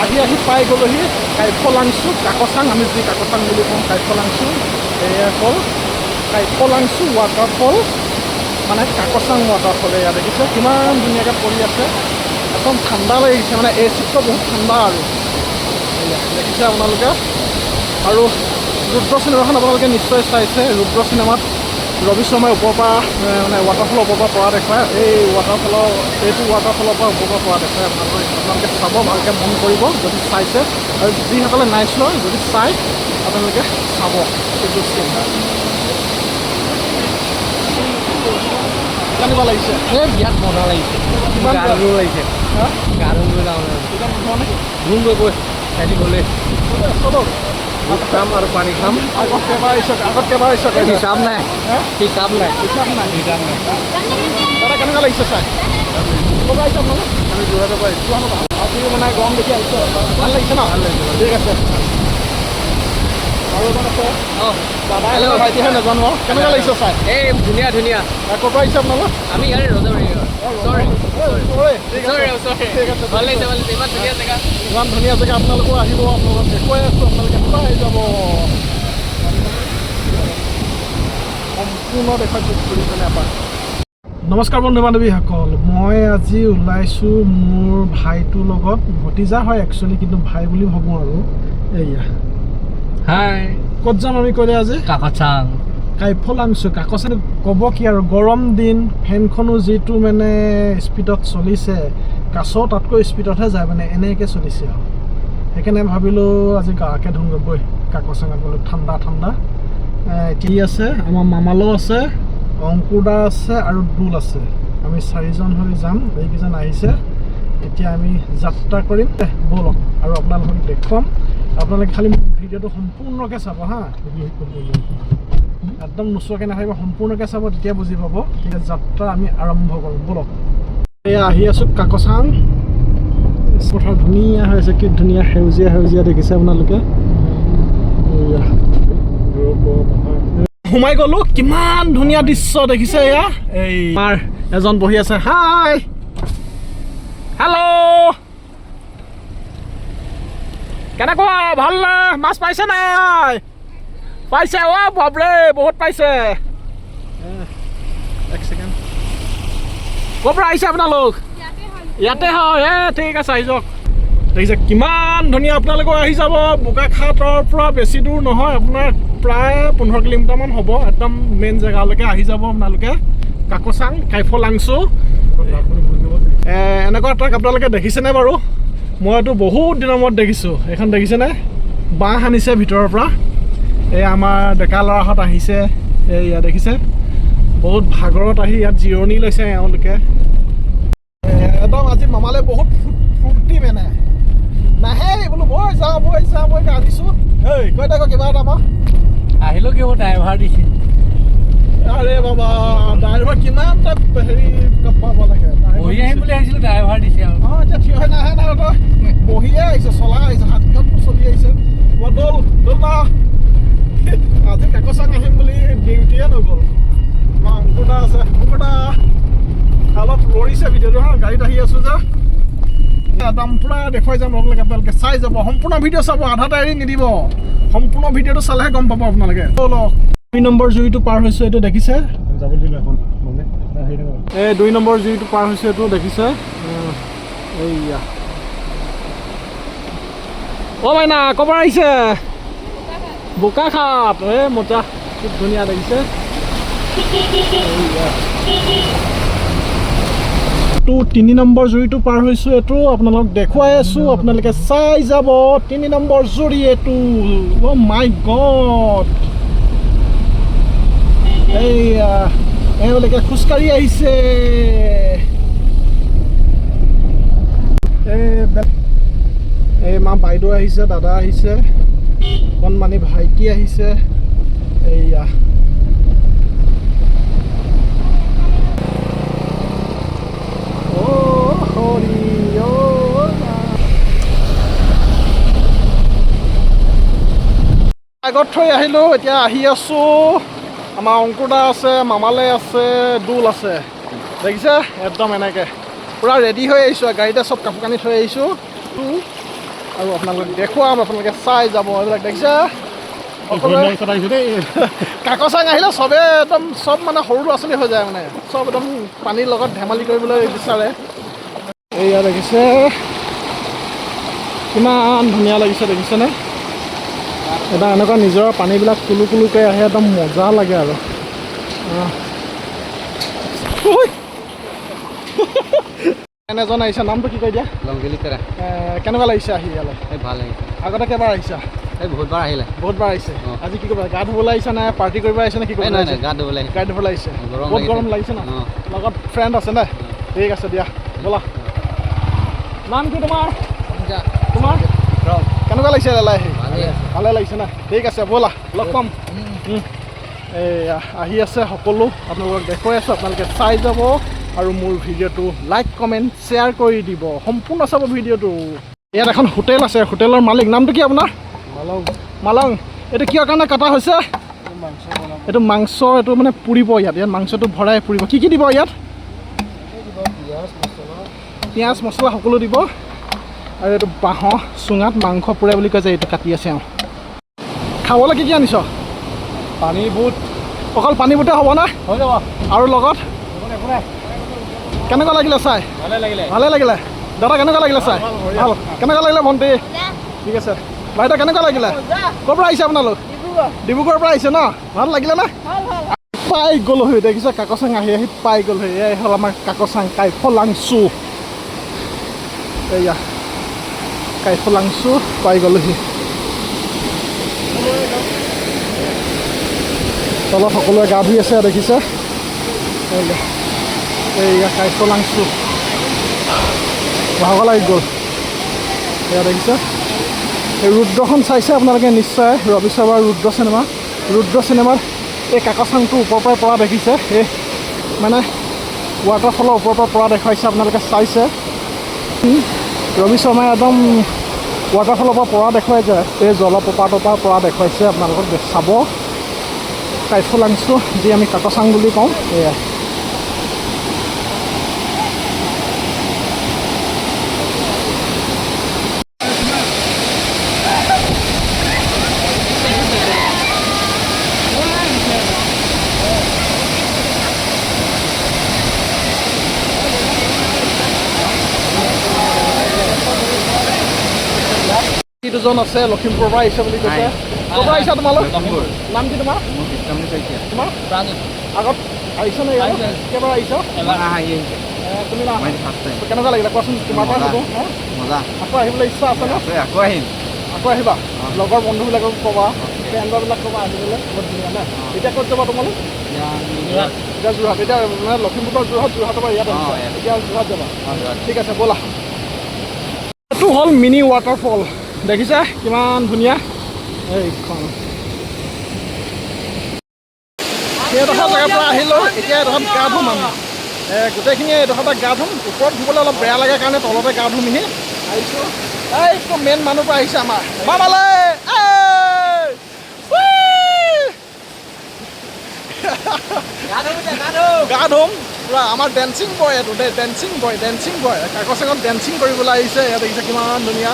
আহি পাই গ'লোহি কাইফলাংছো কাকচাং আমি যি কাকচাং বুলি কওঁ কাইফলাংছো এয়া হ'ল কাইফলাংছো ৱাটাৰফল মানে কাকচাং ৱাটাৰফল এয়া দেখিছে কিমান ধুনীয়াকৈ পৰি আছে একদম ঠাণ্ডা লাগিছে মানে এই চিটটো বহুত ঠাণ্ডা আৰু এয়া দেখিছে আপোনালোকে আৰু ৰুদ্ৰ চিনেমাখন আপোনালোকে নিশ্চয় চাইছে ৰুদ্ৰ চিনেমাত ৰবি শৰ্মাই ওপৰৰ পৰা মানে ৱাটাৰফলৰ ওপৰৰ পৰা পৰা দেখুৱায় এই এইটো ৱাটাৰফলৰ পৰা ওপৰৰ পৰা পৰা দেখুৱায় আপোনালোকে চাব ভালকৈ মন কৰিব যদি চাইছে আৰু যিসকলে নাই চোৱা যদি চাই আপোনালোকে চাব এইটো চিন্তা কেনেকুৱা লাগিছে এই বিৰাট মজা লাগিছে কিমান গাৰো লাগিছে গা ধুবলৈ যাওঁ ধুম গৈ সিহঁতি গ'লে ভাত খাম আৰু পানী খাম আগত কেইবাৰ আহিছে হিচাপ নাই হিচাপ নাই দাদা কেনেকুৱা লাগিছে চাই ক'ব আহিছে আপোনালোক আমি যোৰহাটৰ পৰা আহিছোঁ আজি মানে গৰম দেখি আহিছে ভাল লাগিছে ন ভাল লাগিছে ঠিক আছে আৰু এজন আছে দাদা ভাইটিহে নাজানো কেনেকুৱা লাগিছে চাই এই ধুনীয়া ধুনীয়া ক'ৰ পৰা আহিছে আপোনালোক আমি ইয়াৰে ৰজাবাৰী ঠিক আছে ভাল লাগিছে ভাল লাগিছে ইমান ধুনীয়া জেগা ইমান ধুনীয়া জেগা আপোনালোকো আহিব আপোনালোকক দেখুৱাই আছোঁ আপোনালোকে পাই যাব সম্পূৰ্ণ দেখুৱাইছোঁ ঘূৰি পেলাই এপাক নমস্কাৰ বন্ধু বান্ধৱীসকল মই আজি ওলাইছোঁ মোৰ ভাইটোৰ লগত ভতিজা হয় একচুৱেলি কিন্তু ভাই বুলি ভাবোঁ আৰু এয়া হাই ক'ত যাম আমি ক'লে আজি কাকচাং কাইফলাংছো কাকচাং ক'ব কি আৰু গৰম দিন ফেনখনো যিটো মানে স্পীডত চলিছে কাছ তাতকৈ স্পীডতহে যায় মানে এনেকৈ চলিছে আৰু সেইকাৰণে ভাবিলোঁ আজি গাঁৱকে ধুমগৈ বৈ কাকচাঙত গ'লোঁ ঠাণ্ডা ঠাণ্ডা এতিয়া আছে আমাৰ মামালো আছে অংকুৰদা আছে আৰু দুল আছে আমি 4জন হৈ যাম এইকেইজন আহিছে এতিয়া আমি যাত্ৰা কৰিম ব'লক আৰু আপোনালোকক দেখুৱাম আপোনালোকে খালি ভিডিঅ'টো সম্পূৰ্ণকৈ চাব হা একদম নোচোৱাকৈ নাথাকিব সম্পূৰ্ণকৈ চাব তেতিয়া বুজি পাব তেতিয়া যাত্ৰা আমি আৰম্ভ কৰোঁ ব'লক এয়া আহি আছোঁ কাকচাং পথাৰ ধুনীয়া হৈ আছে কি ধুনীয়া সেউজীয়া সেউজীয়া দেখিছে আপোনালোকে সোমাই গ'লোঁ কিমান ধুনীয়া দৃশ্য দেখিছে এয়া এই আমাৰ এজন বহি আছে হাই হেল্ল' কেনেকুৱা ভাল নে মাছ পাইছে নাই পাইছে অ' বাপৰে বহুত পাইছে এক ছেকেণ্ড ক'ৰ পৰা আহিছে আপোনালোক ইয়াতে হয় ঠিক আছে আহি যাওক দেখিছে কিমান ধুনীয়া আপোনালোকে আহি যাব বোকাখাটৰ পৰা বেছি দূৰ নহয় আপোনাৰ প্ৰায় 15 কিলোমিটাৰমান হ'ব একদম মেইন জেগালৈকে আহি যাব আপোনালোকে কাকচাং কাইফলাংছো এনেকুৱা ট্ৰাক আপোনালোকে দেখিছেনে বাৰু মইতো বহুত দিনৰ মূৰত দেখিছোঁ এইখন দেখিছেনে বাঁহ আনিছে ভিতৰৰ পৰা এই আমাৰ ডেকা ল'ৰাহঁত আহিছে এয়া দেখিছে বহুত ভাগৰত আহি ইয়াত জিৰণি লৈছে এওঁলোকে একদম আজি মামালে বহুত ফূৰ্তি মানে নাহে বোলো বৈ যাওঁ মই আনিছোঁ এই কৈ থাকক কিবা এটা মই আহিলোঁ কিয় ড্ৰাইভাৰ দিছে আৰে বাবা ড্ৰাইভাৰ কিমান হেৰি পাব লাগে বহি আহিম বুলি আহিছিলোঁ ড্ৰাইভাৰ দিছে আৰু অঁ এতিয়া থিয় হৈ নাহে নাই তই বহিয়ে আহিছে চলাই আহিছে হাতখনটো চলি আহিছে মই দৌল মা আজি কাকচাং আহিম বুলি ডিউটিয়ে নগ'ল আমাৰ অংকুৰদা আছে অংকুৰদা অলপ লৰিছে ভিডিঅ'টো হা গাড়ীত আহি আছোঁ যে একদম পূৰা দেখুৱাই যাম আপোনালোকে চাই যাব সম্পূৰ্ণ ভিডিঅ' চাব আধাতে এৰি নিদিব সম্পূৰ্ণ ভিডিঅ'টো চালেহে গম পাব আপোনালোকে 2 নম্বৰ জুইটো পাৰ হৈছে এইটো দেখিছে এই 2 নম্বৰ জুইটো পাৰ হৈছে এইটো দেখিছে এইয়া অ' মাইনা ক'ৰ পৰা আহিছে বোকাখাট মজা খুব ধুনীয়া দেখিছে 3 নম্বৰ জুৰিটো পাৰ হৈছোঁ এইটো আপোনালোকক দেখুৱাই আছোঁ আপোনালোকে চাই যাব 3 নম্বৰ জুৰি এইটো অ' মাই গড এইয়া এওঁলোকে খোজকাঢ়ি আহিছে এই মা বাইদেউ আহিছে দাদা আহিছে কণমানি ভাইটি আহিছে এইয়া আগত থৈ আহিলোঁ এতিয়া আহি আছোঁ আমাৰ অংকুৰদা আছে মামালে আছে দুল আছে দেখিছে একদম এনেকৈ পূৰা ৰেডি হৈ আহিছোঁ গাড়ীতে চব কাপোৰ কানি থৈ আহিছোঁ আৰু আপোনালোকক দেখুৱাম, আপোনালোকে চাই যাব। এইবিলাক দেখিছে কাকচাং আহিলে চবে একদম চব মানে সৰু ল'ৰা ছোৱালী হৈ যায়, মানে চব একদম পানীৰ লগত ধেমালি কৰিবলৈ বিচাৰে। এয়া দেখিছে কিমান ধুনীয়া লাগিছে, দেখিছেনে? এটা এনেকুৱা নিজৰ পানীবিলাক কুলু কুলুকৈ আহে, একদম মজা লাগে আৰু এজন আহিছে, নামটো কি কয় দিয়া? কেনেকুৱা লাগিছে আহি ইয়ালৈ? ভাল লাগিছে। আগতে কেইবাৰ আহিছা? বহুতবাৰ আহিলে। বহুতবাৰ আহিছে। আজি কি কৰিবা? গা ধুবলৈ আহিছা নে পাৰ্টি কৰিব আহিছে নে কি কৰিব? গা ধুবলৈ আহিছে। বহুত গৰম লাগিছে ন? লগত ফ্ৰেণ্ড আছে নে? ঠিক আছে দিয়া, ব'লা। নাম কি তোমাৰ? তোমাৰ কেনেকুৱা লাগিছে দাদা আহি? ভালে লাগিছে না? ঠিক আছে ব'লা, লগ পাম। এয়া আহি আছে সকলো, আপোনালোকক দেখুৱাই আছোঁ, আপোনালোকে চাই যাব আৰু মোৰ ভিডিঅ'টো লাইক কমেণ্ট শ্বেয়াৰ কৰি দিব, সম্পূৰ্ণ চাব ভিডিঅ'টো। ইয়াত এখন হোটেল আছে, হোটেলৰ মালিক নামটো কি আপোনাৰ? মালং। এইটো কিয় কাৰণে কটা হৈছে? এইটো মাংস, এইটো মানে পুৰিব ইয়াত মাংসটো ভৰাই পুৰিব। কি কি দিব ইয়াত? পিঁয়াজ মছলা সকলো দিব। আৰু এইটো বাঁহৰ চুঙাত মাংস পুৰে বুলি কয় যে, এইটো কাটি আছে। খাবলৈ কি কি আনিছ? পানী বুট। অকল পানী বুটে হ'ব না? হৈ যাব। আৰু লগত কেনেকুৱা লাগিলে চাই? ভালে লাগিলে। দাদা কেনেকুৱা লাগিলে চাই? ভাল। কেনেকুৱা লাগিলে ভণ্টি? ঠিক আছে। বাইদেউ কেনেকুৱা লাগিলে? ক'ৰ পৰা আহিছে আপোনালোক? ডিব্ৰুগড়ৰ পৰা আহিছে ন? ভাল লাগিলে নে? পাই গ'লোহি, দেখিছে কাকচাং আহি আহি পাই গ'লোহি। এয়াই হ'ল আমাৰ কাকচাং কাইফলাংছু। এয়া কাইফলাংছু পাই গ'লোহি। তলত সকলোৱে গা ধুই আছে, দেখিছে? এয়া কাইফলাংছু। ভাগৰ লাগি গ'ল। এয়া দেখিছে? এই ৰুদ্ৰখন চাইছে আপোনালোকে নিশ্চয়, ৰবি শৰ্মাৰ ৰুদ্ৰ চিনেমাৰ এই কাকচাংটো ওপৰৰ পৰাই পৰা দেখিছে। এই মানে ৱাটাৰফলৰ ওপৰৰ পৰা পৰা দেখুৱাইছে, আপোনালোকে চাইছে। ৰবি শৰ্মাই একদম ৱাটাৰফলৰ পৰা দেখুৱাই যায়, এই জলপ্ৰপাতৰ পৰা দেখুৱাইছে। আপোনালোকক চাব কাইফলাংছু, যি আমি কাকচাং বুলি কওঁ। এয়াই দুজন আছে, লখিমপুৰৰ পৰা আহিছে বুলি কৈছে। ক'ৰ পৰা আহিছা তোমালোক? নাম কি তোমাৰ? তোমাৰ আগত আহিছা নে? কেইবাৰ আহিছা? তুমি না কেনেকুৱা লাগিলে কোৱাচোন? তোমাৰ পৰা সোধোঁ। আকৌ আহিবলৈ ইচ্ছা আছে ন? আকৌ আহিবা, লগৰ বন্ধুবিলাকক ক'বা, ফ্ৰেণ্ডৰবিলাক ক'বা আহিবলৈ। বহুত ধুনীয়া নে? এতিয়া ক'ত যাবা তোমালোক? এতিয়া যোৰহাট। এতিয়া মানে লখিমপুৰৰ যোৰহাটৰ পৰা ইয়াত আহিছা, এতিয়া যোৰহাট যাবা? ঠিক আছে ব'লা। এইটো হ'ল মিনি ৱাটাৰফল, দেখিছা কিমান ধুনীয়া? এইখন এইডোখৰ জেগাৰ পৰা আহিলোঁ, এতিয়া এইডোখৰত গা ধুম আমি। গোটেইখিনিয়ে এইডোখৰতে গা ধুম। ওপৰত ধুবলৈ অলপ বেয়া লাগে কাৰণে তলতে গা ধুমহি আহিছোঁ। এইটো মেইন মানুহ পৰা আহিছে আমাৰ মামালৈ। গা ধুম পুৰা, আমাৰ ডেন্সিং বয় এইটো দেই, ডেন্সিং বয় কাকচাঙত ডেন্সিং কৰিবলৈ আহিছে। ইয়াত দেখিছে কিমান ধুনীয়া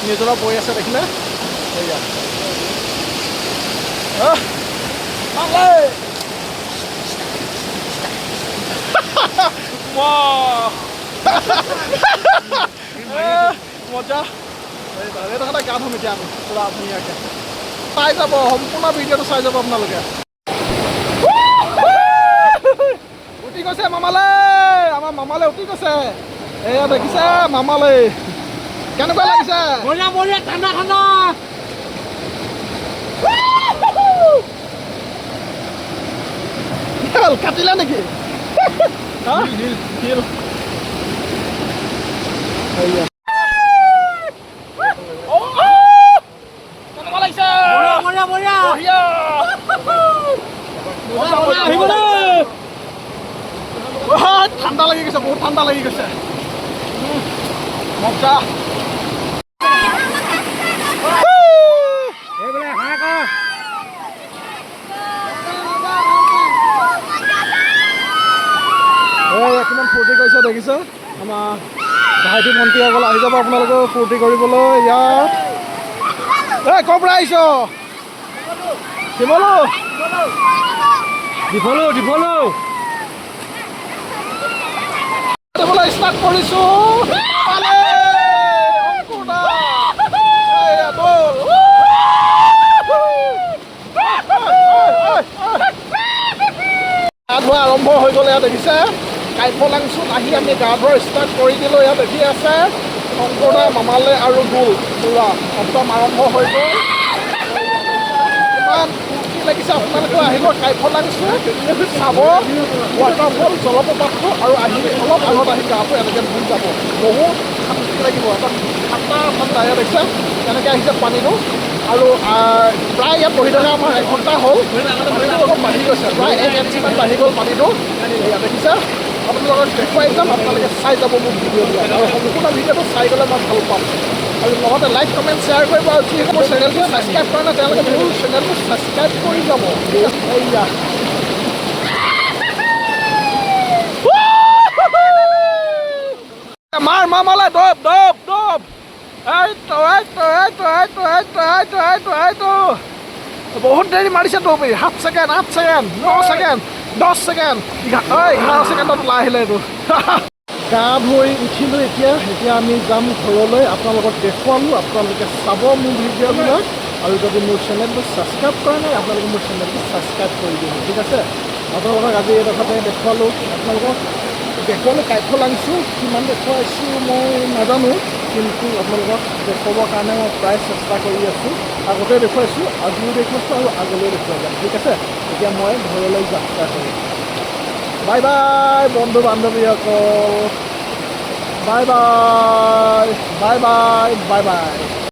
নিজৰা বৈ আছে, দেখিলে? এয়া মজা। এইডোখৰতে গা ধুম এতিয়া আমি পুৰা ধুনীয়াকৈ। চাই যাব, সম্পূৰ্ণ ভিডিঅ'টো চাই যাব আপোনালোকে। উঠি গৈছে মামালৈ, আমাৰ মামালৈ উঠি গৈছে। এয়া দেখিছে মামালৈ, কেনেকুৱা লাগিছে? ঠাণ্ডা ঠাণ্ডা। কাটিলে নেকি? কেনেকুৱা লাগিছে? ঠাণ্ডা লাগি গৈছে, বহুত ঠাণ্ডা লাগি গৈছে। মজা। কিমান ফূৰ্তি কৰিছে দেখিছে? আমাৰ ভাইটি ভণ্টিসকল আহিব যাব আপোনালোকে ফূৰ্তি কৰিবলৈ ইয়াত ক'ৰ পৰা আহিছ ডিফলো ষ্টাৰ্ট কৰিছোঁ গা ধোৱা আৰম্ভ হৈ গ'ল ইয়াত দেখিছে কাইফলাংচোত আহি আমি গা ধোৱা ষ্টাৰ্ট কৰি দিলোঁ ইয়াত দেখি আছে শংকৰদা মামালে আৰু গোল পুৰা একদম আৰম্ভ হৈ গ'ল ইমান ফূৰ্তি লাগিছে আপোনালোকে আহিব কাইফলাংচো চাব ৱাটাৰফল জলপ্ৰপাতটো আৰু আহি অলপ আগত আহি গাটো এনেকৈ ধুই যাব বহুত শান্তি লাগিব একদম ঠাণ্ডা ইয়াত দেখিছে এনেকৈ আহিছে পানীটো আৰু প্ৰায় ইয়াত বহি থকা আমাৰ এঘণ্টা হ'ল পানীটো অলপ বাঢ়ি গৈছে প্ৰায় 1 ইঞ্চিমান বাঢ়ি গ'ল পানীটো ইয়াত দেখিছে আপোনালোকক দেখুৱাই যাম আপোনালোকে চাই যাব মোৰ ভিডিঅ'বিলাক আৰু সম্পূৰ্ণ ভিডিঅ'টো চাই গ'লে মই ভাল পাম আৰু লগতে লাইক কমেণ্ট শ্বেয়াৰ কৰিব আৰু যিহেতু মোৰ চেনেলটো ছাবস্ক্ৰাইব কৰা নাই তেওঁলোকে মোৰ চেনেলটো ছাবস্ক্ৰাইব কৰি যাব এয়া মাৰ মামালে দব বহুত দেৰি মাৰিছে তুমি 7 ছেকেণ্ড 8 ছেকেণ্ড 9 ছেকেণ্ড 10 ছেকেণ্ড 11 ছেকেণ্ডত ওলাই আহিলে এইটো গা ধুই উঠিলোঁ এতিয়া আমি যাম ঘৰলৈ আপোনালোকক দেখুৱালোঁ আপোনালোকে চাব মোৰ ভিডিঅ'বিলাক আৰু যদি মোৰ চেনেলটো ছাবস্ক্ৰাইব কৰা নাই আপোনালোকে মোৰ চেনেলটো ছাবস্ক্ৰাইব কৰি দিব ঠিক আছে আপোনালোকক আজি এইডোখৰতে দেখুৱালোঁ কাইফলাংচো কিমান দেখুৱাইছোঁ মই নাজানো কিন্তু আপোনালোকক দেখুৱাবৰ কাৰণে মই প্ৰায় চেষ্টা কৰি আছোঁ আগতে দেখুৱাইছোঁ আজিও দেখুৱাইছোঁ আৰু আগলৈ দেখুৱাই যাম ঠিক আছে এতিয়া মই ঘৰলৈ যাত্ৰা কৰিম বাই বাই বন্ধু বান্ধৱীসকল বাই বাই